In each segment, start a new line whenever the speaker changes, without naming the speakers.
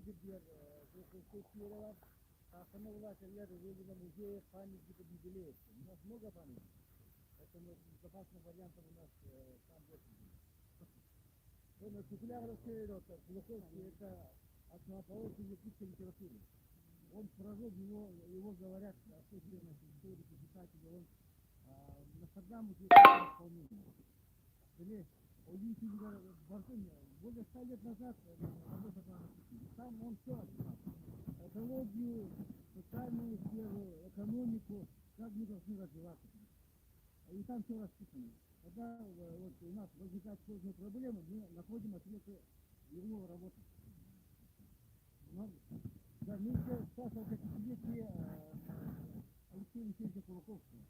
bir diğer Türkiye'de var. Aslında bu şeyler Рыбина музея памяти победили. У нас много памяти. Поэтому безопасных вариантов у нас там больше. Но Куклявровский, Глуховский, это основоположник якутской литературы. Он пророк, его говорят, особенно историки, писатели, он Нострадамус исполнитель. Более 100 лет назад работал на там он все описал. Экологию, социальную сферу, экономику, как мы должны развиваться. И там все расписано. Когда вот у нас возникают сложные проблемы, мы находим ответы его работы. Да, мы еще спрашивали десятилетие Алексея Алексеевича Кулаковского.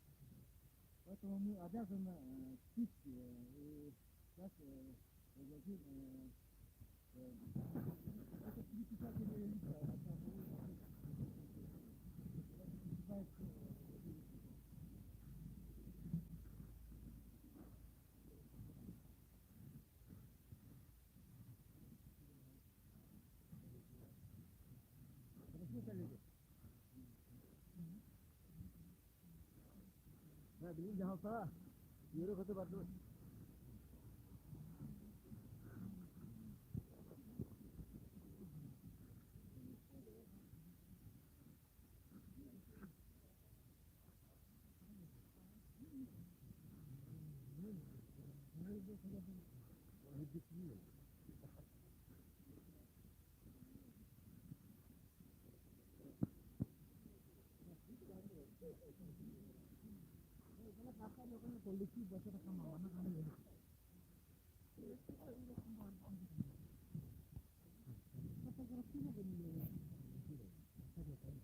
Поэтому мы обязаны чтить и сейчас предложим это три писателя элита. Хорошо, коллеги? Да, блин, я готова. Юрий, кто бардо? Фотографировали